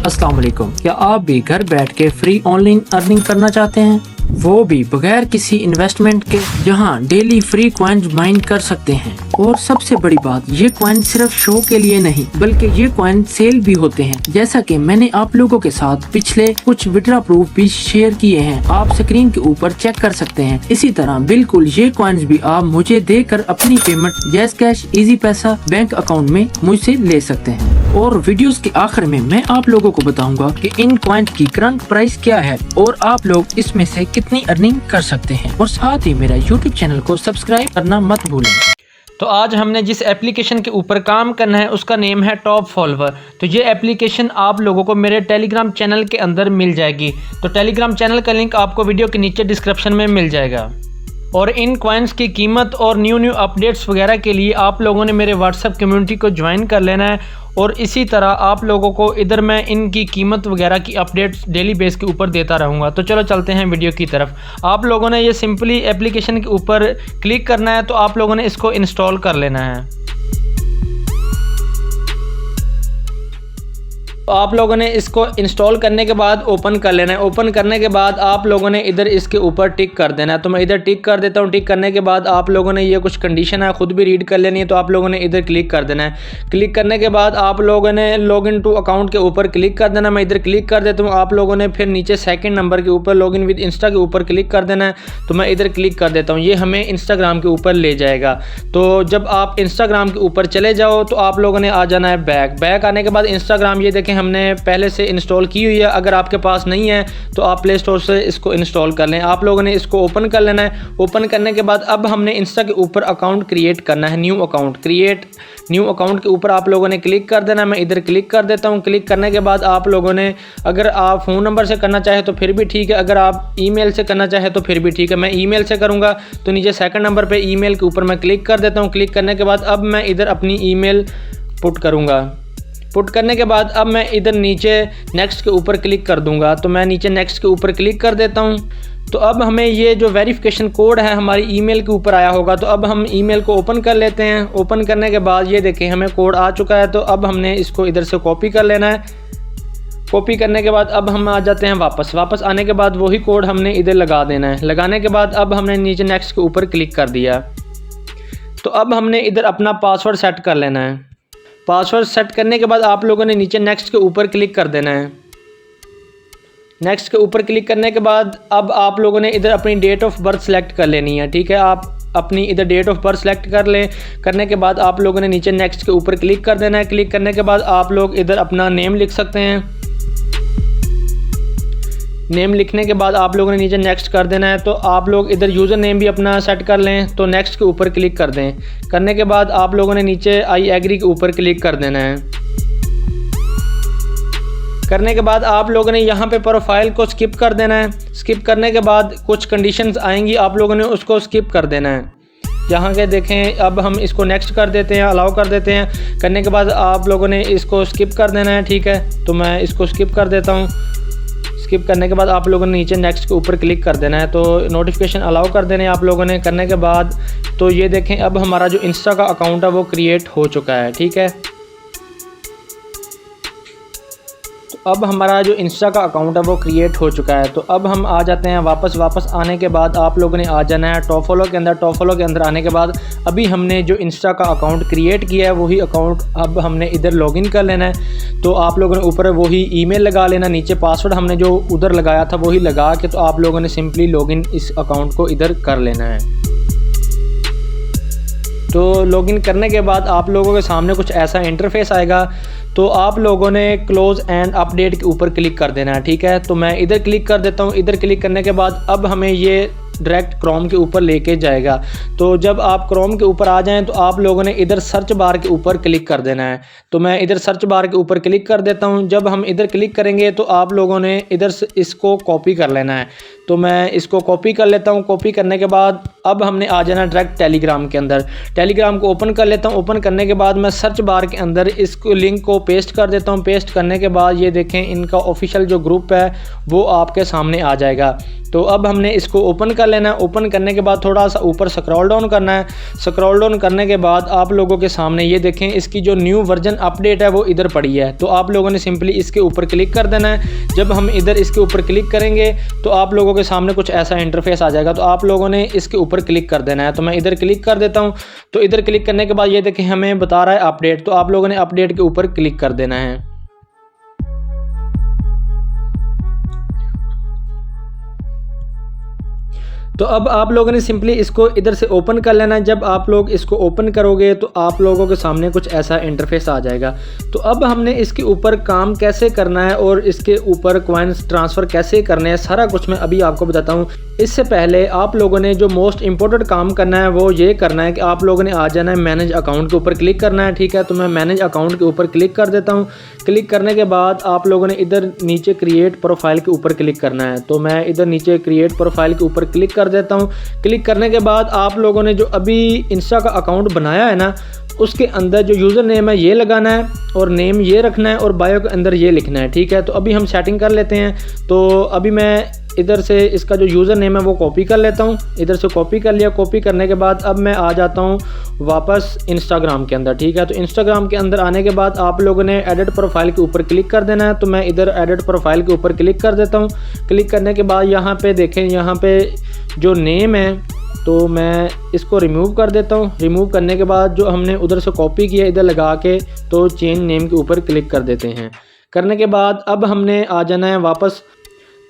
अस्सलाम वालेकुम। क्या आप भी घर बैठ के फ्री ऑनलाइन अर्निंग करना चाहते हैं, वो भी बगैर किसी इन्वेस्टमेंट के, जहां डेली फ्री कॉइन्स माइन कर सकते हैं। और सबसे बड़ी बात, ये कॉइन सिर्फ शो के लिए नहीं बल्कि ये कॉइन सेल भी होते हैं, जैसा कि मैंने आप लोगों के साथ पिछले कुछ विड्रॉ प्रूफ भी शेयर किए हैं। आप स्क्रीन के ऊपर चेक कर सकते हैं। इसी तरह बिल्कुल ये कॉइन्स भी आप मुझे देकर अपनी पेमेंट जैस कैश, इजी पैसा बैंक अकाउंट में मुझसे ले सकते हैं। और वीडियोस के आखिर में मैं आप लोगों को बताऊंगा कि इन कॉइन्स की करंट प्राइस क्या है और आप लोग इसमें से कितनी अर्निंग कर सकते हैं। और साथ ही मेरा यूट्यूब चैनल को सब्सक्राइब करना मत भूलें। तो आज हमने जिस एप्लीकेशन के ऊपर काम करना है उसका नेम है टॉप फॉलोवर। तो ये एप्लीकेशन आप लोगों को मेरे टेलीग्राम चैनल के अंदर मिल जाएगी। तो टेलीग्राम चैनल का लिंक आपको वीडियो के नीचे डिस्क्रिप्शन में मिल जाएगा। और इन कॉइन्स की कीमत और न्यू अपडेट्स वगैरह के लिए आप लोगों ने मेरे व्हाट्सएप कम्युनिटी को ज्वाइन कर लेना है। और इसी तरह आप लोगों को इधर मैं इनकी कीमत वगैरह की अपडेट्स डेली बेस के ऊपर देता रहूँगा। तो चलो चलते हैं वीडियो की तरफ। आप लोगों ने ये सिंपली एप्लीकेशन के ऊपर क्लिक करना है, तो आप लोगों ने इसको इंस्टॉल कर लेना है। तो आप लोगों ने इसको इंस्टॉल करने के बाद ओपन कर लेना है। ओपन करने के बाद आप लोगों ने इधर इसके ऊपर टिक कर देना है। तो मैं इधर टिक कर देता हूँ। टिक करने के बाद आप लोगों ने ये कुछ कंडीशन है खुद भी रीड कर लेनी है। तो आप लोगों ने इधर क्लिक कर देना है। क्लिक करने के बाद आप लोगों ने लॉग इन टू अकाउंट के ऊपर क्लिक कर देना। मैं इधर क्लिक कर देता हूँ। आप लोगों ने फिर नीचे सेकंड नंबर के ऊपर लॉग इन विद इंस्टा के ऊपर क्लिक कर देना है। तो मैं इधर क्लिक कर देता हूँ। ये हमें इंस्टाग्राम के ऊपर ले जाएगा। तो जब आप इंस्टाग्राम के ऊपर चले जाओ तो आप लोगों ने आ जाना है बैक आने के बाद इंस्टाग्राम, ये देखें हमने पहले से इंस्टॉल की हुई है। अगर आपके पास नहीं है तो आप प्ले स्टोर से इसको इंस्टॉल कर लें। आप लोगों ने इसको ओपन कर लेना है। ओपन करने के बाद अब हमने इंस्टा के ऊपर अकाउंट क्रिएट करना है। New account, create new account के ऊपर आप लोगों ने क्लिक कर देना है। मैं इधर क्लिक कर देता हूँ। क्लिक करने के बाद आप लोगों ने, अगर आप फ़ोन नंबर से करना चाहे तो फिर भी ठीक है, अगर आप ईमेल से करना चाहे तो फिर भी ठीक है। मैं ईमेल से करूँगा तो नीचे सेकंड नंबर पे ईमेल के ऊपर मैं क्लिक कर देता हूँ। क्लिक करने के बाद अब मैं इधर अपनी ईमेल पुट करूँगा। पुट करने के बाद अब मैं इधर नीचे नेक्स्ट के ऊपर क्लिक कर दूंगा। तो मैं नीचे नेक्स्ट के ऊपर क्लिक कर देता हूं। तो अब हमें ये जो वेरिफिकेशन कोड है हमारी ईमेल के ऊपर आया होगा। तो अब हम ईमेल को ओपन कर लेते हैं। ओपन करने के बाद ये देखें हमें कोड आ चुका है। तो अब हमने इसको इधर से कॉपी कर लेना है। कॉपी करने के बाद अब हम आ जाते हैं वापस आने के बाद वही कोड हमने इधर लगा देना है। लगाने के बाद अब हमने नीचे नेक्स्ट के ऊपर क्लिक कर दिया। तो अब हमने इधर अपना पासवर्ड सेट कर लेना है। पासवर्ड सेट करने के बाद आप लोगों ने नीचे नेक्स्ट के ऊपर क्लिक कर देना है। नेक्स्ट के ऊपर क्लिक करने के बाद अब आप लोगों ने इधर अपनी डेट ऑफ बर्थ सेलेक्ट कर लेनी है। ठीक है, आप अपनी इधर डेट ऑफ बर्थ सेलेक्ट कर लें। करने के बाद आप लोगों ने नीचे नेक्स्ट के ऊपर क्लिक कर देना है। क्लिक करने के बाद आप लोग इधर अपना नेम लिख सकते हैं। नेम लिखने के बाद आप लोगों ने नीचे नेक्स्ट कर देना है। तो आप लोग इधर यूज़र नेम भी अपना सेट कर लें। तो नेक्स्ट के ऊपर क्लिक कर दें। करने के बाद आप लोगों ने नीचे आई एग्री के ऊपर क्लिक कर देना है। करने के बाद आप लोगों ने यहाँ पे प्रोफाइल को स्किप कर देना है। स्किप करने के बाद कुछ कंडीशंस आएंगी, आप लोगों ने उसको स्किप कर देना है। यहाँ के देखें, अब हम इसको नेक्स्ट कर देते हैं, अलाउ कर देते हैं। करने के बाद आप लोगों ने इसको स्किप कर देना है। ठीक है, तो मैं इसको स्किप कर देता हूँ। स्किप करने के बाद आप लोगों ने नीचे नेक्स्ट के ऊपर क्लिक कर देना है। तो नोटिफिकेशन अलाउ कर देने आप लोगों ने। करने के बाद तो ये देखें अब हमारा जो इंस्टा का अकाउंट है वो क्रिएट हो चुका है। ठीक है, तो अब हमारा जो इंस्टा का अकाउंट है वो क्रिएट हो चुका है। तो अब हम आ जाते हैं वापस आने के बाद आप लोगों ने आ जाना है टॉप फॉलो के अंदर। टॉप फॉलो के अंदर आने के बाद अभी हमने जो इंस्टा का अकाउंट क्रिएट किया है वही अकाउंट अब हमने इधर लॉगिन कर लेना है। तो आप लोगों ने ऊपर वही ईमेल लगा लेना। नीचे पासवर्ड हमने जो उधर लगाया था वही लगा के तो आप लोगों ने सिंपली लॉगिन इस अकाउंट को इधर कर लेना है। तो लॉगिन करने के बाद आप लोगों के सामने कुछ ऐसा इंटरफेस आएगा। तो आप लोगों ने क्लोज एंड अपडेट के ऊपर क्लिक कर देना है। ठीक है, तो मैं इधर क्लिक कर देता हूँ। इधर क्लिक करने के बाद अब हमें ये डायरेक्ट क्रोम के ऊपर लेके जाएगा। तो जब आप क्रोम के ऊपर आ जाएं तो आप लोगों ने इधर सर्च बार के ऊपर क्लिक कर देना है। तो मैं इधर सर्च बार के ऊपर क्लिक कर देता हूं। जब हम इधर क्लिक करेंगे तो आप लोगों ने इधर से इसको कॉपी कर लेना है। तो मैं इसको कॉपी कर लेता हूँ। कॉपी करने के बाद अब हमने आ जाना डायरेक्ट टेलीग्राम के अंदर। टेलीग्राम को ओपन कर लेता हूँ। ओपन करने के बाद मैं सर्च बार के अंदर इसको लिंक को पेस्ट कर देता हूँ। पेस्ट करने के बाद ये देखें इनका ऑफिशियल जो ग्रुप है वो आपके सामने आ जाएगा। तो अब हमने इसको ओपन कर लेना है। ओपन करने के बाद थोड़ा सा ऊपर स्क्रॉल डाउन करना है। स्क्रॉल डाउन करने के बाद आप लोगों के सामने ये देखें इसकी जो न्यू वर्जन अपडेट है वो इधर पड़ी है। तो आप लोगों ने सिंपली इसके ऊपर क्लिक कर देना है। जब हम इधर इसके ऊपर क्लिक करेंगे तो आप लोगों के सामने कुछ ऐसा इंटरफेस आ जाएगा। तो आप लोगों ने इसके ऊपर क्लिक कर देना है। तो मैं इधर क्लिक कर देता हूँ। तो इधर क्लिक करने के बाद ये देखें हमें बता रहा है अपडेट। तो आप लोगों ने अपडेट के ऊपर क्लिक कर देना है। तो अब आप लोगों ने सिंपली इसको इधर से ओपन कर लेना है। जब आप लोग इसको ओपन करोगे तो आप लोगों के सामने कुछ ऐसा इंटरफेस आ जाएगा। तो अब हमने इसके ऊपर काम कैसे करना है और इसके ऊपर कॉइन्स ट्रांसफ़र कैसे करने हैं सारा कुछ मैं अभी आपको बताता हूँ। इससे पहले आप लोगों ने जो मोस्ट इंपॉर्टेंट काम करना है वो ये करना है कि आप लोगों ने आ जाना है मैनेज अकाउंट के ऊपर क्लिक करना है। ठीक है, तो मैं मैनेज अकाउंट के ऊपर क्लिक कर देता हूँ। क्लिक करने के बाद आप लोगों ने इधर नीचे क्रिएट प्रोफाइल के ऊपर क्लिक करना है। तो मैं इधर नीचे क्रिएट प्रोफाइल के ऊपर क्लिक कर देता हूँ। क्लिक करने के बाद आप लोगों ने जो अभी इंस्टा का अकाउंट बनाया है ना उसके अंदर जो यूज़र नेम है ये लगाना है और नेम ये रखना है और बायो के अंदर ये लिखना है। ठीक है, तो अभी हम सेटिंग कर लेते हैं। तो अभी मैं इधर से इसका जो यूज़र नेम है वो कॉपी कर लेता हूँ। इधर से कॉपी कर लिया। कॉपी करने के बाद अब मैं आ जाता हूँ वापस इंस्टाग्राम के अंदर। ठीक है, तो इंस्टाग्राम के अंदर आने के बाद आप लोगों ने एडिट प्रोफाइल के ऊपर क्लिक कर देना है। तो मैं इधर एडिट प्रोफाइल के ऊपर क्लिक कर देता हूँ। क्लिक करने के बाद यहाँ पे देखें यहाँ पे जो नेम है तो मैं इसको रिमूव कर देता हूँ। रिमूव करने के बाद जो हमने उधर से कॉपी किया इधर लगा के तो चेंज नेम के ऊपर क्लिक कर देते हैं। करने के बाद अब हमने आ जाना है वापस।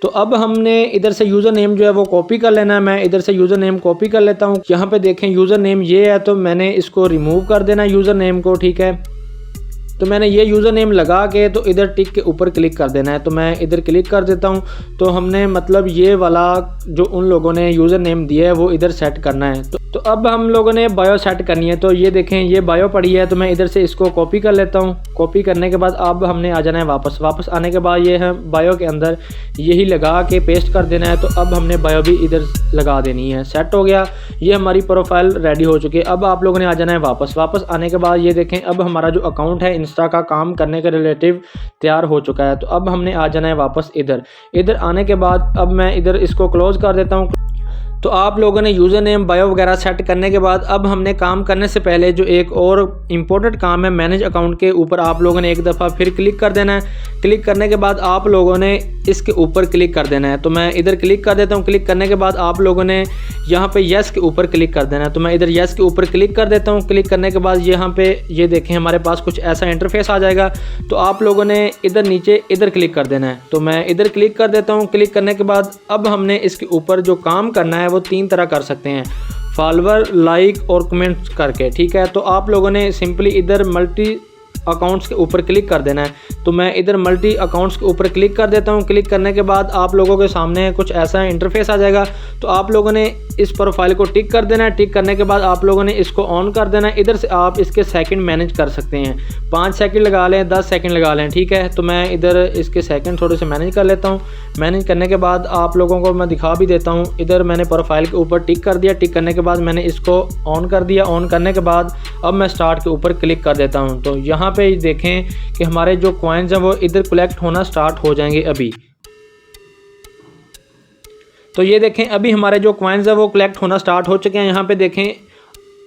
तो अब हमने इधर से यूज़र नेम जो है वो कॉपी कर लेना है। मैं इधर से यूज़र नेम कॉपी कर लेता हूँ। यहाँ पे देखें यूज़र नेम ये है तो मैंने इसको रिमूव कर देना है यूज़र नेम को। ठीक है, तो मैंने ये यूज़र नेम लगा के तो इधर टिक के ऊपर क्लिक कर देना है। तो मैं इधर क्लिक कर देता हूँ। तो हमने मतलब ये वाला जो उन लोगों ने यूज़र नेम दिया है वो इधर सेट करना है। तो अब हम लोगों ने बायो सेट करनी है। तो ये देखें ये बायो पड़ी है। तो मैं इधर से इसको कॉपी कर लेता हूँ। कॉपी करने के बाद अब हमने आ जाना है वापस। वापस आने के बाद ये है बायो के अंदर यही लगा के पेस्ट कर देना है। तो अब हमने बायो भी इधर लगा देनी है। सेट हो गया, ये हमारी प्रोफाइल रेडी हो चुकी है। अब आप लोगों ने आ जाना है वापस। वापस आने के बाद ये देखें अब हमारा जो अकाउंट है इंस्टा का काम करने के रिलेटिव तैयार हो चुका है। तो अब हमने आ जाना है वापस इधर आने के बाद अब मैं इधर इसको क्लोज कर देता हूँ। तो आप लोगों ने यूज़र नेम बायो वगैरह सेट करने के बाद अब हमने काम करने से पहले जो एक और इम्पोर्टेंट काम है मैनेज अकाउंट के ऊपर आप लोगों ने एक दफ़ा फिर क्लिक कर देना है। क्लिक करने के बाद आप लोगों ने इसके ऊपर क्लिक कर देना है। तो मैं इधर क्लिक कर देता हूँ। क्लिक करने के बाद आप लोगों ने यहाँ पे येस के ऊपर क्लिक कर देना है। तो मैं इधर येस के ऊपर क्लिक कर देता हूँ। क्लिक करने के बाद यहाँ पे ये देखें हमारे पास कुछ ऐसा इंटरफेस आ जाएगा। तो आप लोगों ने इधर नीचे इधर क्लिक कर देना है। तो मैं इधर क्लिक कर देता हूँ। क्लिक करने के बाद अब हमने इसके ऊपर जो काम करना है वो 3 तरह कर सकते हैं, फॉलोअर, लाइक और कमेंट्स करके। ठीक है, तो आप लोगों ने सिंपली इधर मल्टी अकाउंट्स के ऊपर क्लिक कर देना है। तो मैं इधर मल्टी अकाउंट्स के ऊपर क्लिक कर देता हूँ। क्लिक करने के बाद आप लोगों के सामने कुछ ऐसा इंटरफेस आ जाएगा। तो आप लोगों ने इस प्रोफाइल को टिक कर देना है। टिक करने के बाद आप लोगों ने इसको ऑन कर देना है। इधर से आप इसके सेकंड मैनेज कर सकते हैं, 5 सेकंड लगा लें, 10 सेकंड लगा लें। ठीक है, तो मैं इधर इसके सेकंड थोड़े से मैनेज कर लेता हूँ। मैनेज करने के बाद आप लोगों को मैं दिखा भी देता हूँ। इधर मैंने प्रोफाइल के ऊपर टिक कर दिया। टिक करने के बाद मैंने इसको ऑन कर दिया। ऑन करने के बाद अब मैं स्टार्ट के ऊपर क्लिक कर देता हूँ। तो यहाँ पे देखें कि हमारे जो कॉइन्स हैं वो इधर कलेक्ट होना स्टार्ट हो जाएंगे अभी। तो ये देखें अभी हमारे जो कॉइन्स हैं वो कलेक्ट होना स्टार्ट हो चुके हैं। यहाँ पे देखें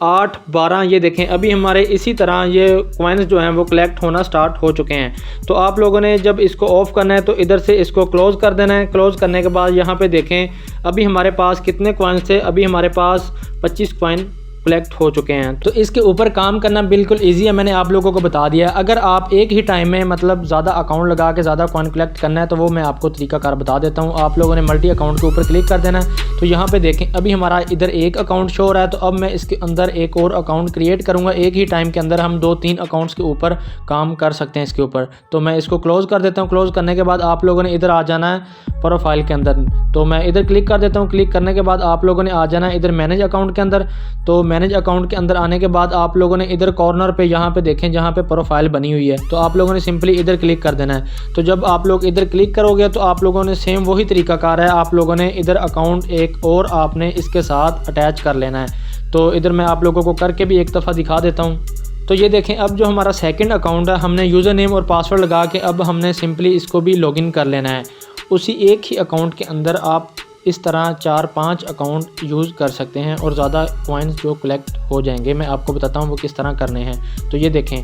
8, 12 ये देखें अभी हमारे इसी तरह ये कॉइन्स जो हैं वो कलेक्ट होना स्टार्ट हो चुके हैं। तो आप लोगों ने जब इसको ऑफ करना है तो इधर से इसको क्लोज़ कर देना है। क्लोज़ करने के बाद यहाँ पे देखें अभी हमारे पास कितने कॉइन्स थे, अभी हमारे पास 25 कॉइन कलेक्ट हो चुके हैं। तो इसके ऊपर काम करना बिल्कुल इजी है, मैंने आप लोगों को बता दिया। अगर आप एक ही टाइम में मतलब ज़्यादा अकाउंट लगा के ज़्यादा कॉइन कलेक्ट करना है तो वो मैं आपको तरीकाकार बता देता हूँ। आप लोगों ने मल्टी अकाउंट के ऊपर क्लिक कर देना है। तो यहाँ पे देखें अभी हमारा इधर एक अकाउंट शो हो रहा है। तो अब मैं इसके अंदर एक और अकाउंट क्रिएट करूँगा। एक ही टाइम के अंदर हम 2-3 अकाउंट्स के ऊपर काम कर सकते हैं इसके ऊपर। तो मैं इसको क्लोज़ कर देता हूँ। क्लोज़ करने के बाद आप लोगों ने इधर आ जाना है प्रोफाइल के अंदर। तो मैं इधर क्लिक कर देता हूँ। क्लिक करने के बाद आप लोगों ने आ जाना है इधर मैनेज अकाउंट के अंदर। तो मैनेज अकाउंट के अंदर आने के बाद आप लोगों ने इधर कॉर्नर पे यहाँ पे देखें जहाँ पे प्रोफाइल बनी हुई है, तो आप लोगों ने सिंपली इधर क्लिक कर देना है। तो जब आप लोग इधर क्लिक करोगे तो आप लोगों ने सेम वही तरीकाकार है, आप लोगों ने इधर अकाउंट एक और आपने इसके साथ अटैच कर लेना है। तो इधर मैं आप लोगों को करके भी एक दफ़ा दिखा देता हूँ। तो ये देखें, अब जो हमारा सेकंड अकाउंट है हमने यूज़र नेम और पासवर्ड लगा के अब हमने सिंपली इसको भी लॉगिन कर लेना है। उसी एक ही अकाउंट के अंदर आप इस तरह 4-5 अकाउंट यूज़ कर सकते हैं और ज़्यादा कॉइन्स जो कलेक्ट हो जाएंगे। मैं आपको बताता हूँ वो किस तरह करने हैं। तो ये देखें,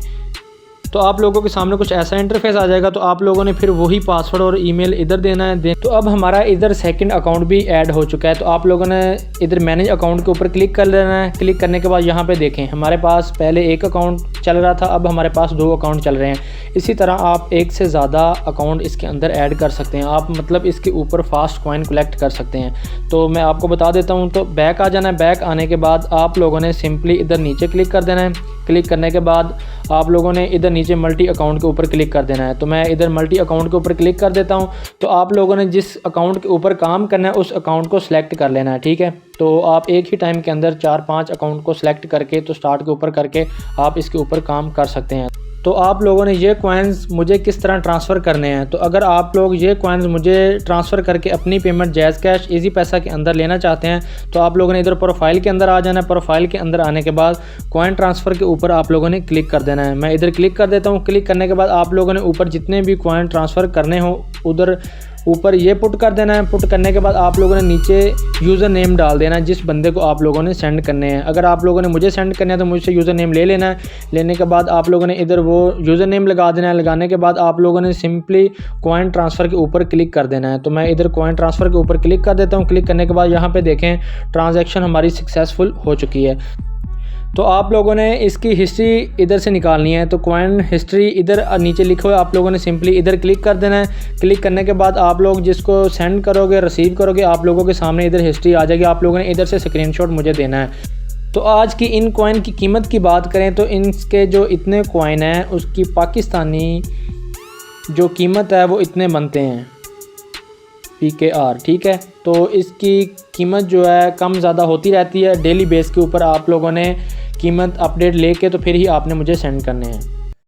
तो आप लोगों के सामने कुछ ऐसा इंटरफेस आ जाएगा। तो आप लोगों ने फिर वही पासवर्ड और ईमेल इधर देना है। तो अब हमारा इधर सेकंड अकाउंट भी ऐड हो चुका है। तो आप लोगों ने इधर मैनेज अकाउंट के ऊपर क्लिक कर लेना है। क्लिक करने के बाद यहाँ पे देखें, हमारे पास पहले एक अकाउंट चल रहा था, अब हमारे पास 2 अकाउंट चल रहे हैं। इसी तरह आप एक से ज़्यादा अकाउंट इसके अंदर ऐड कर सकते हैं। आप मतलब इसके ऊपर फास्ट कॉइन कलेक्ट कर सकते हैं। तो मैं आपको बता देता हूँ। तो बैक आ जाना है। बैक आने के बाद आप लोगों ने सिंपली इधर नीचे क्लिक कर देना है। क्लिक करने के बाद आप लोगों ने इधर नीचे मल्टी अकाउंट के ऊपर क्लिक कर देना है। तो मैं इधर मल्टी अकाउंट के ऊपर क्लिक कर देता हूं। तो आप लोगों ने जिस अकाउंट के ऊपर काम करना है उस अकाउंट को सिलेक्ट कर लेना है, ठीक है। तो आप एक ही टाइम के अंदर 4-5 अकाउंट को सिलेक्ट करके तो स्टार्ट के ऊपर करके आप इसके ऊपर काम कर सकते हैं। तो आप लोगों ने ये कॉइन्स मुझे किस तरह ट्रांसफ़र करने हैं, तो अगर आप लोग ये कॉइन्स मुझे ट्रांसफ़र करके अपनी पेमेंट जैज़ कैश इजी पैसा के अंदर लेना चाहते हैं तो आप लोगों ने इधर प्रोफाइल के अंदर आ जाना है। प्रोफाइल के अंदर आने के बाद कॉइन ट्रांसफ़र के ऊपर आप लोगों ने क्लिक कर देना है। मैं इधर क्लिक कर देता हूँ। क्लिक करने के बाद आप लोगों ने ऊपर जितने भी कॉइन ट्रांसफ़र करने हो उधर ऊपर ये पुट कर देना है। पुट करने के बाद आप लोगों ने नीचे यूज़र नेम डाल देना है जिस बंदे को आप लोगों ने सेंड करने हैं। अगर आप लोगों ने मुझे सेंड करना है तो मुझसे यूज़र नेम ले लेना है। लेने के बाद आप लोगों ने इधर वो यूज़र नेम लगा देना है। लगाने के बाद आप लोगों ने सिंपली कॉइन ट्रांसफ़र के ऊपर क्लिक कर देना है। तो मैं इधर कॉइन ट्रांसफ़र के ऊपर क्लिक कर देता हूँ। क्लिक करने के बाद यहाँ पर देखें ट्रांजैक्शन हमारी सक्सेसफुल हो चुकी है। तो आप लोगों ने इसकी हिस्ट्री इधर से निकालनी है। तो कॉइन हिस्ट्री इधर नीचे लिखा हुआ है, आप लोगों ने सिंपली इधर क्लिक कर देना है। क्लिक करने के बाद आप लोग जिसको सेंड करोगे रिसीव करोगे आप लोगों के सामने इधर हिस्ट्री आ जाएगी। आप लोगों ने इधर से स्क्रीनशॉट मुझे देना है। तो आज की इन कॉइन की कीमत की बात करें तो इनके जो इतने कॉइन हैं उसकी पाकिस्तानी जो कीमत है वो इतने बनते हैं PKR, ठीक है। तो इसकी कीमत जो है कम ज़्यादा होती रहती है। डेली बेस के ऊपर आप लोगों ने कीमत अपडेट लेके तो फिर ही आपने मुझे सेंड करने हैं।